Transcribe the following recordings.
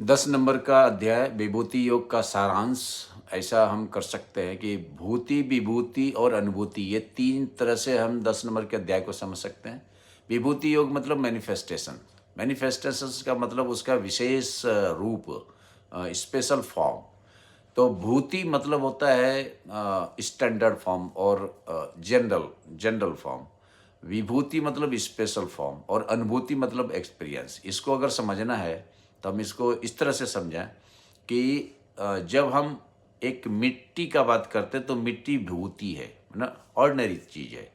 10 number का अध्याय विभूति योग का सारांश ऐसा हम कर सकते हैं कि भूति, विभूति और अनुभूति, ये 3 तरह से हम 10 नंबर के अध्याय को समझ सकते हैं। विभूति योग मतलब मैनिफेस्टेशन। मैनिफेस्टेशंस का मतलब उसका विशेष रूप, स्पेशल फॉर्म। तो भूति मतलब होता है स्टैंडर्ड फॉर्म और जनरल जनरल फॉर्म। विभूति मतलब स्पेशल फॉर्म और अनुभूति मतलब एक्सपीरियंस। इसको अगर समझना है तो हम इसको इस तरह से समझें कि जब हम एक मिट्टी का बात करते हैं तो मिट्टी भूति है ना, ऑर्डिनरी चीज़ है।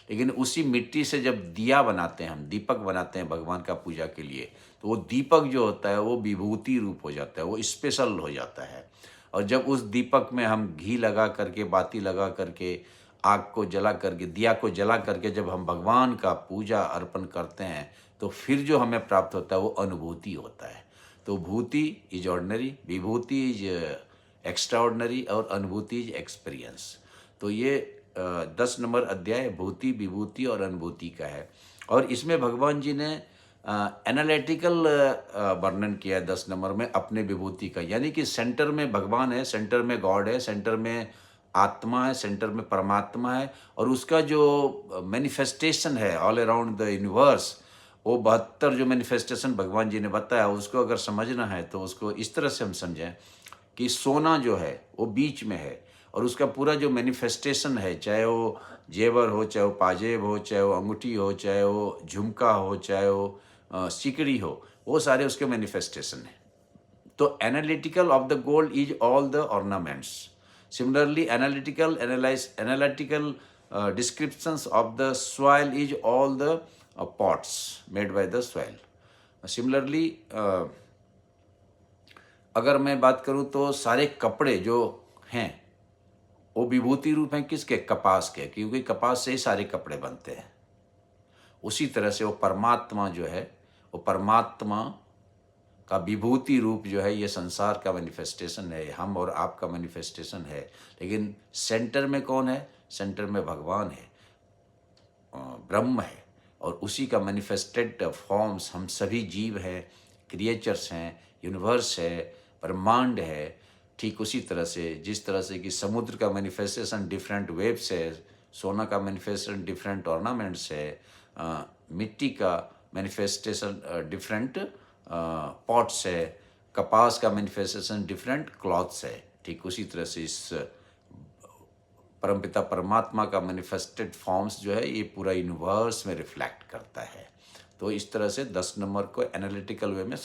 लेकिन उसी मिट्टी से जब दिया बनाते हैं, हम दीपक बनाते हैं भगवान का पूजा के लिए, तो वो दीपक जो होता है वो विभूति रूप हो जाता है, वो स्पेशल हो जाता है। और जब उस दीपक में हम घी लगा करके, बाती लगा करके, आग को जला करके, दिया को जला करके जब हम भगवान का पूजा अर्पण करते हैं तो फिर जो हमें प्राप्त होता है वो अनुभूति होता है। तो भूति इज ऑर्डिनरी, विभूति इज एक्स्ट्रा ऑर्डिनरी और अनुभूति इज एक्सपीरियंस। तो ये 10 नंबर अध्याय भूति, विभूति और अनुभूति का है। और इसमें भगवान जी ने एनालिटिकल वर्णन किया है 10 नंबर में अपने विभूति का, यानी कि सेंटर में भगवान है, सेंटर में गॉड है, सेंटर में आत्मा है, सेंटर में परमात्मा है। और उसका जो मैनिफेस्टेशन है ऑल अराउंड द यूनिवर्स, वो 72 जो मैनिफेस्टेशन भगवान जी ने बताया, उसको अगर समझना है तो उसको इस तरह से हम समझें कि सोना जो है वो बीच में है और उसका पूरा जो मैनिफेस्टेशन है, चाहे वो जेवर हो, चाहे वो पाजेब हो, चाहे वो अंगूठी हो, चाहे वो झुमका हो, चाहे वो सिकड़ी हो, वो सारे उसके मैनिफेस्टेशन है। तो analytical of the gold is all the ornaments. Similarly analytical descriptions of the soil is all the pots made by the soil. Similarly अगर मैं बात करूं तो सारे कपड़े जो हैं वो विभूति रूप हैं किसके? कपास के, क्योंकि कपास से ही सारे कपड़े बनते हैं। उसी तरह से वो परमात्मा जो है, वो परमात्मा का विभूति रूप जो है ये संसार का मैनिफेस्टेशन है, हम और आपका मैनिफेस्टेशन है। लेकिन सेंटर में कौन है? सेंटर में भगवान है, ब्रह्म है। और उसी का मैनिफेस्टेड फॉर्म्स हम सभी जीव हैं, क्रिएचर्स हैं, यूनिवर्स है, ब्रह्मांड है। ठीक उसी तरह से जिस तरह से कि समुद्र का मैनिफेस्टेशन डिफरेंट वेव्स है, सोना का मैनिफेस्टेशन डिफरेंट ऑर्नामेंट्स है, मिट्टी का मैनिफेस्टेशन डिफरेंट पॉट्स है, कपास का मैनिफेस्टेशन डिफरेंट क्लॉथ्स है। ठीक उसी तरह से इस परमपिता परमात्मा का मैनिफेस्टेड फॉर्म्स जो है ये पूरा यूनिवर्स में रिफ्लेक्ट करता है। तो इस तरह से 10 नंबर को एनालिटिकल वे में